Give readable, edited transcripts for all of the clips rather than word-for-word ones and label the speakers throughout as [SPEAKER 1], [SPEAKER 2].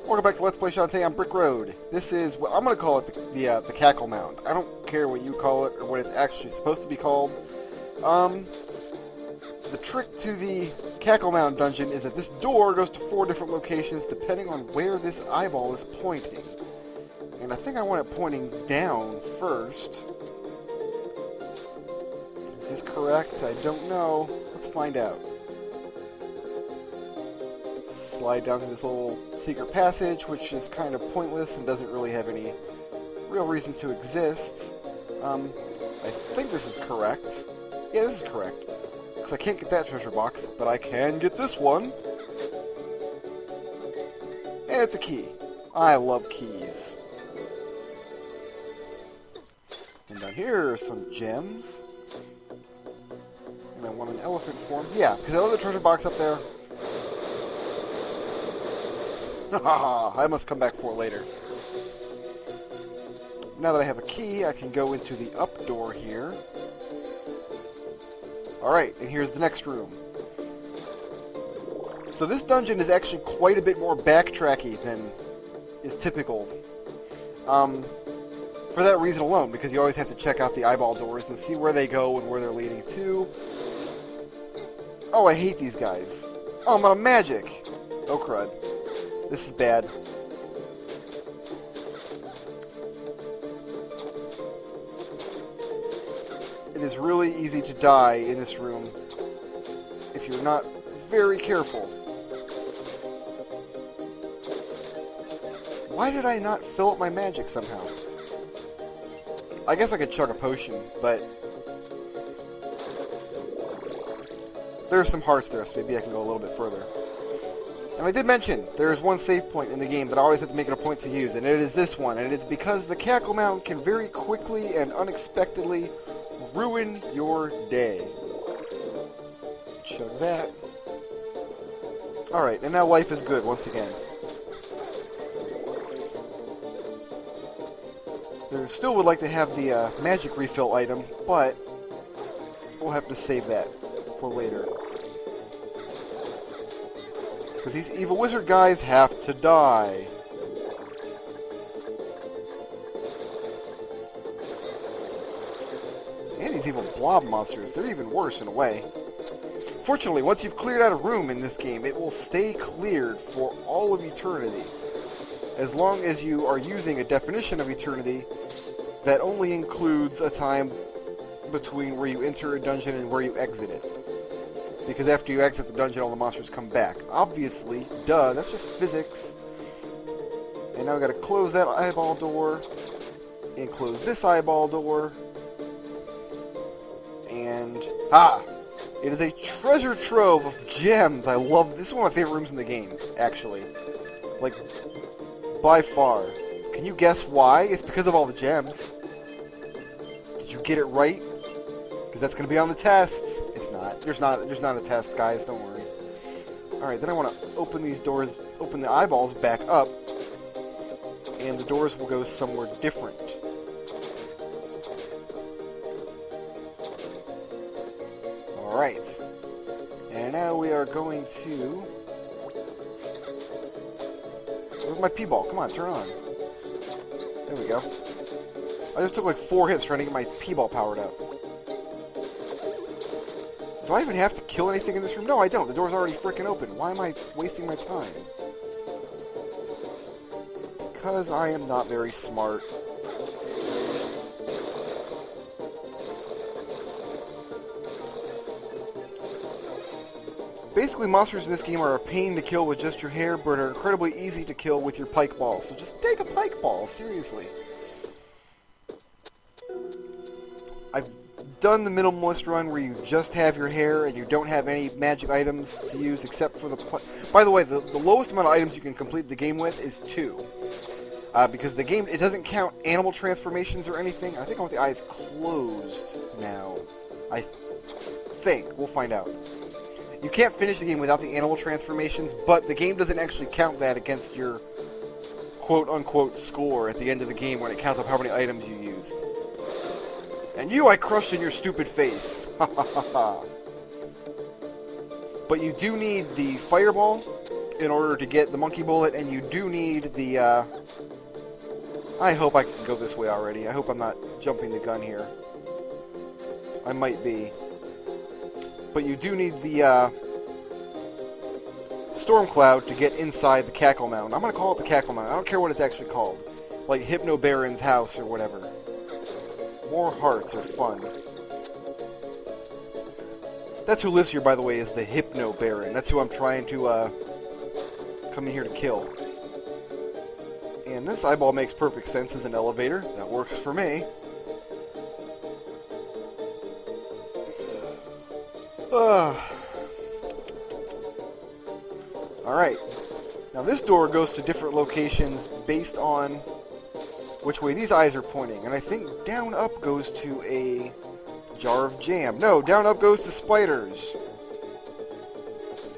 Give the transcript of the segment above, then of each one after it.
[SPEAKER 1] Welcome back to Let's Play Shantae on Brick Road. This is what I'm going to call it the Cackle Mound. I don't care what you call it or what it's actually supposed to be called. The trick to the Cackle Mound dungeon is that this door goes to 4 different locations depending on where this eyeball is pointing. And I think I want it pointing down first. Is this correct? I don't know. Let's find out. Slide down to this little secret passage, which is kind of pointless and doesn't really have any real reason to exist. I think this is correct. Yeah, this is correct. Because I can't get that treasure box, but I can get this one. And it's a key. I love keys. And down here are some gems. And I want an elephant form. Yeah, because I love the treasure box up there. I must come back for it later. Now that I have a key, I can go into the up door here. Alright, and here's the next room. So this dungeon is actually quite a bit more backtracky than is typical. For that reason alone, because you always have to check out the eyeball doors and see where they go and where they're leading to. Oh, I hate these guys. Oh, I'm out of magic! Oh, crud. This is bad. It is really easy to die in this room if you're not very careful. Why did I not fill up my magic somehow? I guess I could chug a potion, but there are some hearts there, so maybe I can go a little bit further. And I did mention, there is one save point in the game that I always have to make it a point to use, and it is this one. And it is because the Cackle Mound can very quickly and unexpectedly ruin your day. Chug that. Alright, and now life is good once again. There still would like to have the magic refill item, but we'll have to save that for later. Because these evil wizard guys have to die. And these evil blob monsters, they're even worse in a way. Fortunately, once you've cleared out a room in this game, it will stay cleared for all of eternity. As long as you are using a definition of eternity that only includes a time between where you enter a dungeon and where you exit it. Because after you exit the dungeon, all the monsters come back. Obviously, duh, that's just physics. And now we gotta close that eyeball door, and close this eyeball door. And, it is a treasure trove of gems. I love, this is one of my favorite rooms in the game, actually. Like, by far. Can you guess why? It's because of all the gems. Did you get it right? Because that's gonna be on the tests. There's not a test, guys, don't worry. Alright, then I want to open these doors, open the eyeballs back up, and the doors will go somewhere different. Alright. And now we are going to... Where's my P-ball? Come on, turn on. There we go. I just took like 4 hits trying to get my P-ball powered up. Do I even have to kill anything in this room? No, I don't. The door's already frickin' open. Why am I wasting my time? Because I am not very smart. Basically, monsters in this game are a pain to kill with just your hair, but are incredibly easy to kill with your pike ball. So just take a pike ball, seriously. I've done the minimalist run where you just have your hair and you don't have any magic items to use except for the... By the way, the lowest amount of items you can complete the game with is 2. Because the game, it doesn't count animal transformations or anything. I think I want the eyes closed now. I think. We'll find out. You can't finish the game without the animal transformations, but the game doesn't actually count that against your quote-unquote score at the end of the game when it counts up how many items you used. And you I crushed in your stupid face. Ha ha ha ha. But you do need the fireball in order to get the monkey bullet, and you do need the, I hope I can go this way already. I hope I'm not jumping the gun here. I might be. But you do need the, storm cloud to get inside the Cackle Mound. I'm going to call it the Cackle Mound. I don't care what it's actually called. Like Hypno Baron's house or whatever. More hearts are fun. That's who lives here, by the way, is the Hypno Baron. That's who I'm trying to, come in here to kill. And this eyeball makes perfect sense as an elevator. That works for me. Alright. Now this door goes to different locations based on which way these eyes are pointing. And I think down up goes to a jar of jam. No, down up goes to spiders.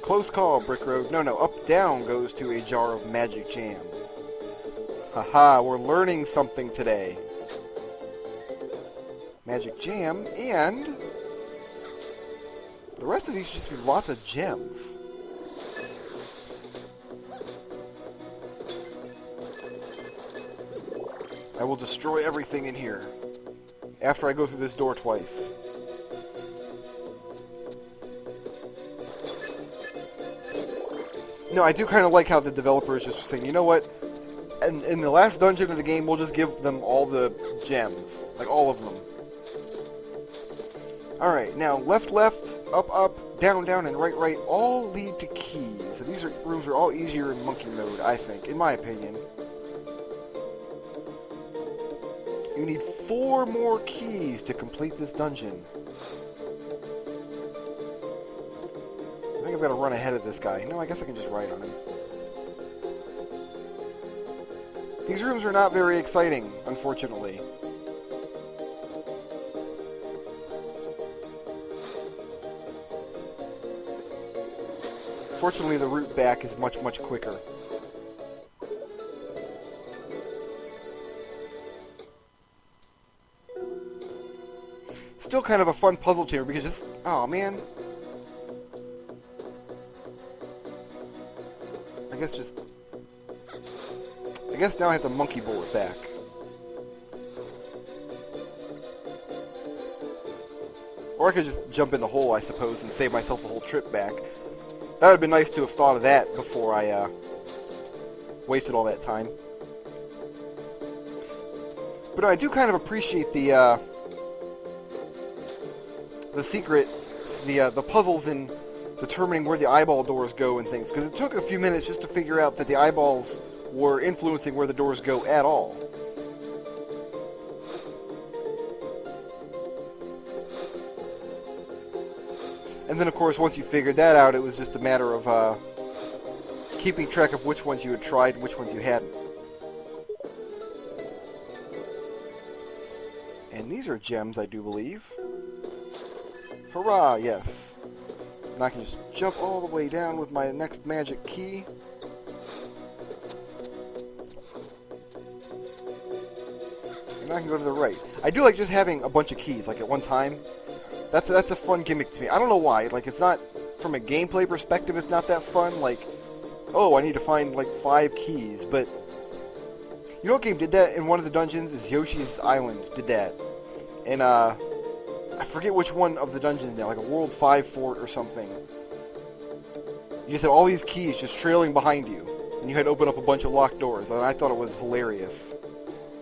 [SPEAKER 1] Close call, Brick Road. No, up down goes to a jar of magic jam. Haha, we're learning something today. Magic jam, and the rest of these just be lots of gems. I will destroy everything in here after I go through this door twice. No, I do kind of like how the developer is just saying, you know what? And in the last dungeon of the game, we'll just give them all the gems. Like, all of them. Alright, now left, up, down, and right, all lead to keys. And these rooms are all easier in monkey mode, I think, in my opinion. You need 4 more keys to complete this dungeon. I think I've got to run ahead of this guy. No, I guess I can just ride on him. These rooms are not very exciting, unfortunately. Fortunately, the route back is much quicker. Still kind of a fun puzzle chamber because just... oh, man. I guess now I have the monkey bullet back. Or I could just jump in the hole, I suppose, and save myself the whole trip back. That would have been nice to have thought of that before I wasted all that time. But I do kind of appreciate the secret, the puzzles in determining where the eyeball doors go and things, because it took a few minutes just to figure out that the eyeballs were influencing where the doors go at all. And then, of course, once you figured that out, it was just a matter of keeping track of which ones you had tried and which ones you hadn't. And these are gems, I do believe. Hurrah, yes. And I can just jump all the way down with my next magic key. And I can go to the right. I do like just having a bunch of keys, like at one time. That's a fun gimmick to me. I don't know why. Like, it's not, from a gameplay perspective, it's not that fun. Like, oh, I need to find, like, 5 keys. But, you know what game did that in one of the dungeons? Is Yoshi's Island did that. And, I forget which one of the dungeons now, like a World 5 fort or something. You just had all these keys just trailing behind you. And you had to open up a bunch of locked doors. And I thought it was hilarious.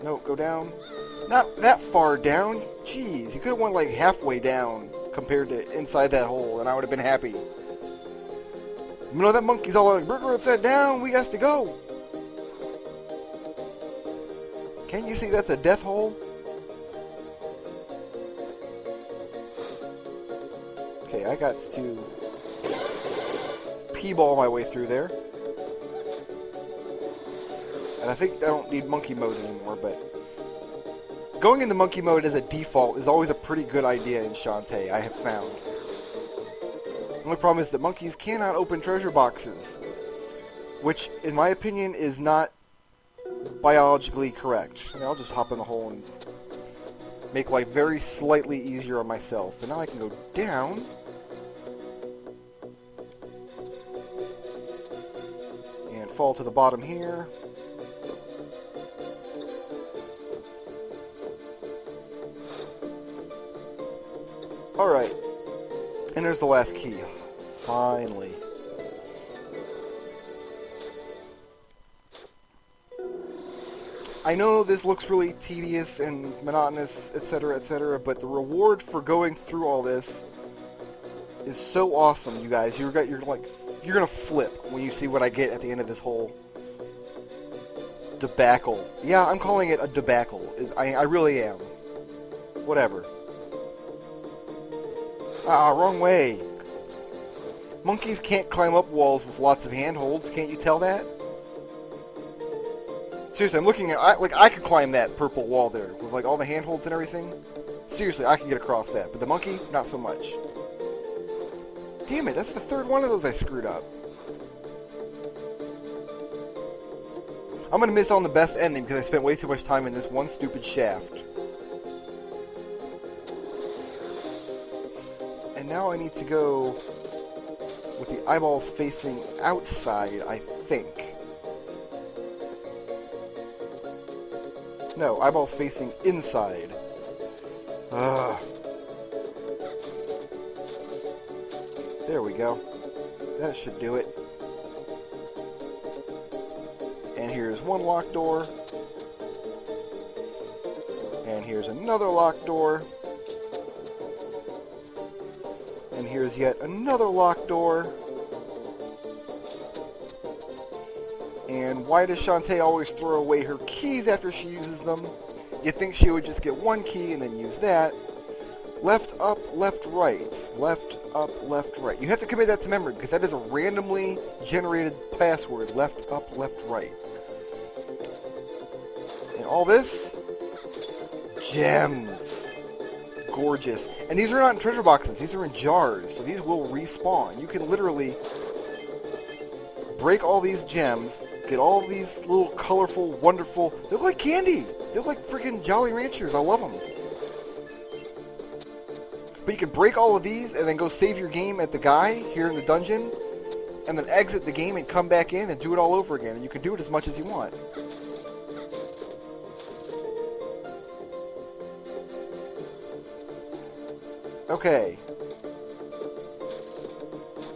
[SPEAKER 1] No, go down. Not that far down. Jeez, you could have went like halfway down compared to inside that hole, and I would have been happy. You know, that monkey's all like, Brick Road said down, we got to go. Can't you see that's a death hole? Okay, I got to P-ball my way through there. And I think I don't need monkey mode anymore, but going into monkey mode as a default is always a pretty good idea in Shantae, I have found. The only problem is that monkeys cannot open treasure boxes, which, in my opinion, is not biologically correct. I mean, I'll just hop in the hole and make life very slightly easier on myself. And now I can go down. fall to the bottom here. Alright. And there's the last key. Finally. I know this looks really tedious and monotonous, etc., but the reward for going through all this is so awesome, you guys. You're gonna flip when you see what I get at the end of this whole debacle. Yeah, I'm calling it a debacle. I really am. Whatever. Ah, wrong way. Monkeys can't climb up walls with lots of handholds. Can't you tell that? Seriously, I'm looking at... I could climb that purple wall there with, like, all the handholds and everything. Seriously, I can get across that. But the monkey, not so much. Damn it, that's the third one of those I screwed up. I'm gonna miss on the best ending because I spent way too much time in this one stupid shaft. And now I need to go with the eyeballs facing outside, I think. No, eyeballs facing inside. Ugh. There we go. That should do it. And here's one locked door. And here's another locked door. And here's yet another locked door. And why does Shantae always throw away her keys after she uses them? You'd think she would just get one key and then use that. Left, up, left, right. Left, up, left, right. You have to commit that to memory because that is a randomly generated password. Left, up, left, right. And all this? Gems. Gorgeous. And these are not in treasure boxes. These are in jars. So these will respawn. You can literally break all these gems, get all these little colorful, wonderful... They look like candy. They look like freaking Jolly Ranchers. I love them. But you can break all of these and then go save your game at the guy here in the dungeon and then exit the game and come back in and do it all over again. And you can do it as much as you want. Okay.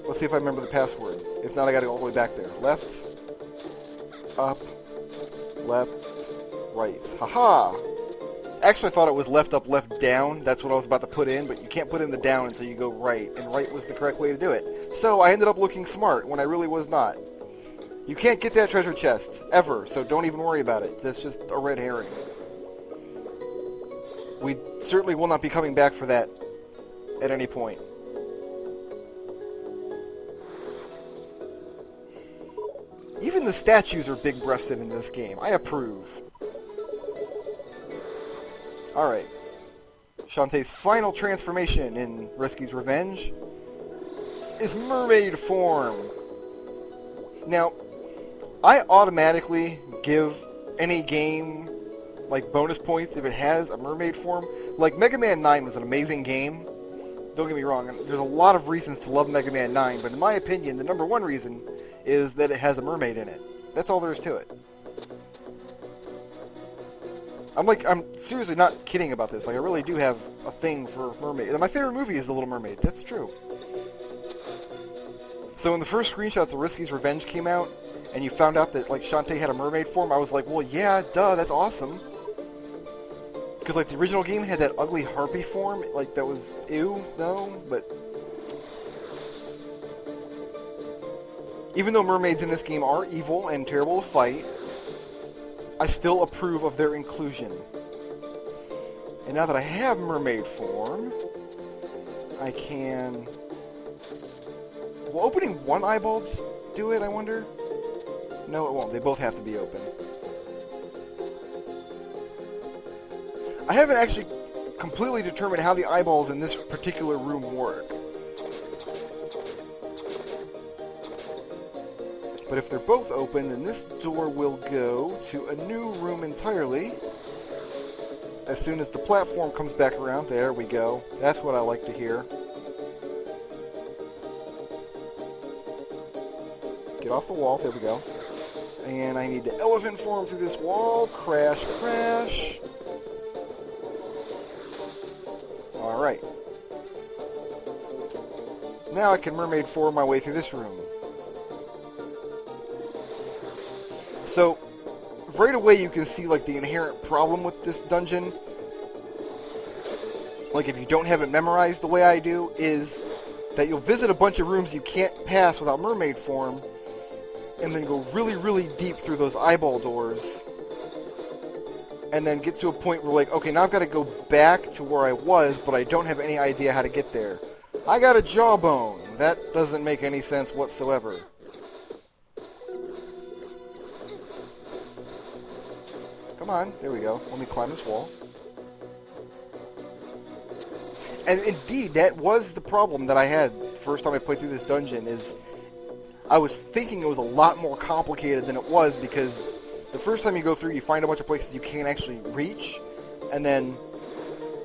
[SPEAKER 1] Let's see if I remember the password. If not, I gotta go all the way back there. Left, up, left, right. Haha! Actually, I thought it was left, up, left, down. That's what I was about to put in, but you can't put in the down until you go right, and right was the correct way to do it. So I ended up looking smart when I really was not. You can't get that treasure chest, ever, so don't even worry about it. That's just a red herring. We certainly will not be coming back for that at any point. Even the statues are big-breasted in this game. I approve. Alright. Shantae's final transformation in Risky's Revenge is mermaid form. Now, I automatically give any game like bonus points if it has a mermaid form. Like Mega Man 9 was an amazing game. Don't get me wrong, there's a lot of reasons to love Mega Man 9, but in my opinion, the number one reason is that it has a mermaid in it. That's all there is to it. I'm seriously not kidding about this. Like, I really do have a thing for mermaids. And my favorite movie is The Little Mermaid. That's true. So when the first screenshots of Risky's Revenge came out, and you found out that, like, Shantae had a mermaid form, I was like, well, yeah, duh, that's awesome. Because, like, the original game had that ugly harpy form. Like, that was ew, no, but... Even though mermaids in this game are evil and terrible to fight, I still approve of their inclusion. And now that I have mermaid form, I can... Will opening one eyeball just do it, I wonder? No, it won't. They both have to be open. I haven't actually completely determined how the eyeballs in this particular room work. But if they're both open, then this door will go to a new room entirely. As soon as the platform comes back around, there we go. That's what I like to hear. Get off the wall, there we go. And I need to elephant form through this wall. Crash, crash. Alright. Now I can mermaid form my way through this room. So, right away you can see like the inherent problem with this dungeon. Like if you don't have it memorized the way I do, is that you'll visit a bunch of rooms you can't pass without mermaid form, and then go really, really deep through those eyeball doors, and then get to a point where like, okay, now I've got to go back to where I was, but I don't have any idea how to get there. I got a jawbone. That doesn't make any sense whatsoever. Come on, there we go. Let me climb this wall. And indeed, that was the problem that I had the first time I played through this dungeon, is I was thinking it was a lot more complicated than it was, because the first time you go through, you find a bunch of places you can't actually reach, and then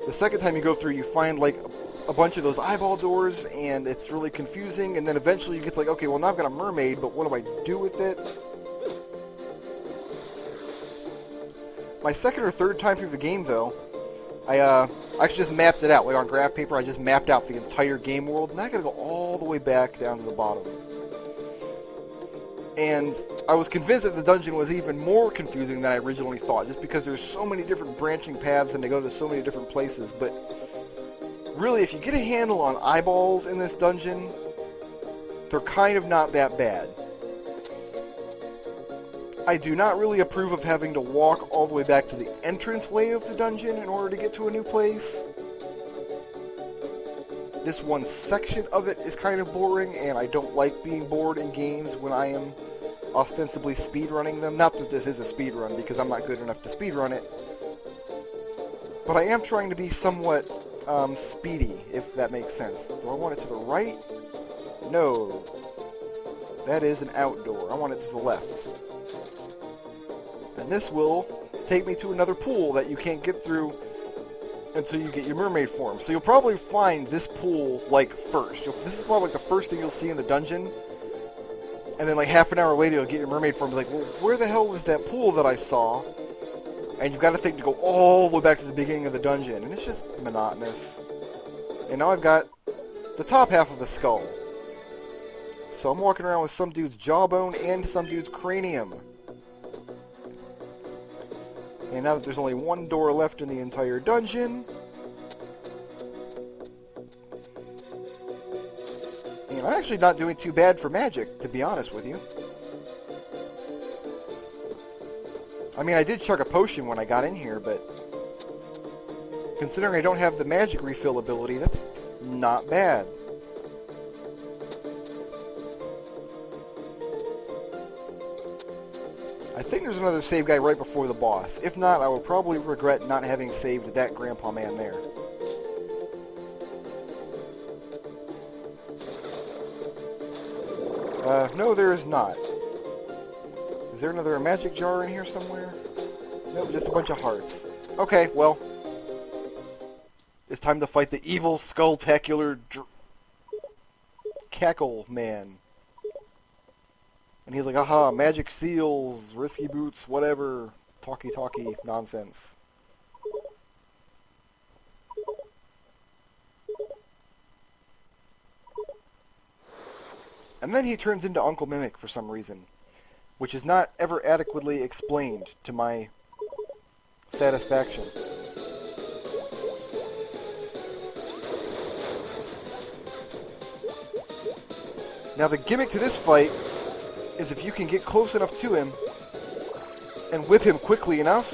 [SPEAKER 1] the second time you go through, you find like a bunch of those eyeball doors, and it's really confusing, and then eventually you get to like, okay, well now I've got a mermaid, but what do I do with it? My second or third time through the game, though, I actually just mapped it out. Like on graph paper, I just mapped out the entire game world, and I gotta go all the way back down to the bottom. And I was convinced that the dungeon was even more confusing than I originally thought, just because there's so many different branching paths and they go to so many different places. But really, if you get a handle on eyeballs in this dungeon, they're kind of not that bad. I do not really approve of having to walk all the way back to the entranceway of the dungeon in order to get to a new place. This one section of it is kind of boring, and I don't like being bored in games when I am ostensibly speedrunning them. Not that this is a speedrun, because I'm not good enough to speedrun it. But I am trying to be somewhat speedy, if that makes sense. Do I want it to the right? No. That is an outdoor. I want it to the left. And this will take me to another pool that you can't get through until you get your mermaid form. So you'll probably find this pool, like, first. This is probably like the first thing you'll see in the dungeon. And then like half an hour later you'll get your mermaid form and be like, well, where the hell was that pool that I saw? And you've got to think to go all the way back to the beginning of the dungeon. And it's just monotonous. And now I've got the top half of the skull. So I'm walking around with some dude's jawbone and some dude's cranium. And now that there's only one door left in the entire dungeon, and I'm actually not doing too bad for magic, to be honest with you. I mean, I did chug a potion when I got in here, but considering I don't have the magic refill ability, that's not bad. I think there's another save guy right before the boss. If not, I will probably regret not having saved that grandpa man there. No, there is not. Is there another magic jar in here somewhere? Nope, just a bunch of hearts. Okay, well, it's time to fight the evil, skull-tacular cackle man. And he's like, aha, magic seals, risky boots, whatever, talky nonsense. And then he turns into Uncle Mimic for some reason, which is not ever adequately explained to my satisfaction. Now the gimmick to this fight is if you can get close enough to him and whip him quickly enough,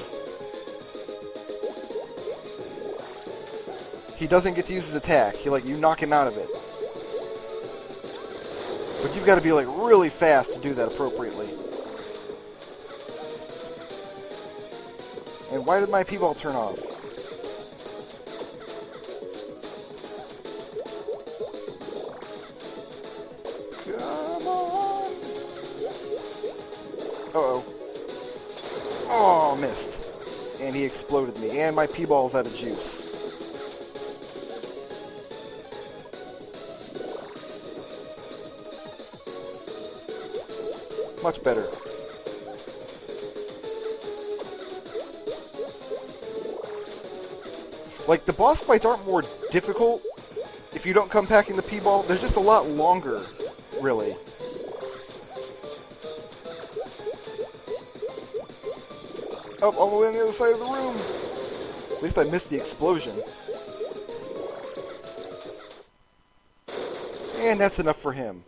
[SPEAKER 1] he doesn't get to use his attack. You knock him out of it. But you've got to be like really fast to do that appropriately. And why did my P-ball turn off? Come on! Uh-oh. Oh, missed. And he exploded me. And my P-ball's out of juice. Much better. Like, the boss fights aren't more difficult if you don't come packing the P-ball. They're just a lot longer, really. Oh, all the way on the other side of the room. At least I missed the explosion. And that's enough for him.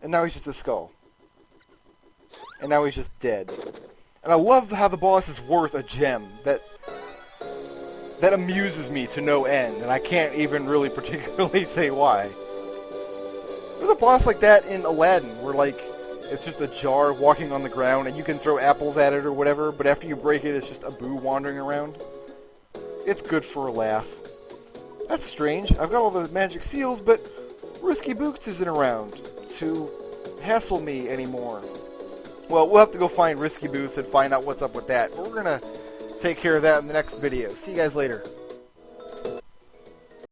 [SPEAKER 1] And now he's just a skull. And now he's just dead. And I love how the boss is worth a gem. That amuses me to no end, and I can't even really particularly say why. There's a boss like that in Aladdin, where like it's just a jar walking on the ground, and you can throw apples at it or whatever, but after you break it, it's just Abu wandering around. It's good for a laugh. That's strange. I've got all the magic seals, but Risky Boots isn't around to hassle me anymore. Well, we'll have to go find Risky Boots and find out what's up with that. But we're going to take care of that in the next video. See you guys later.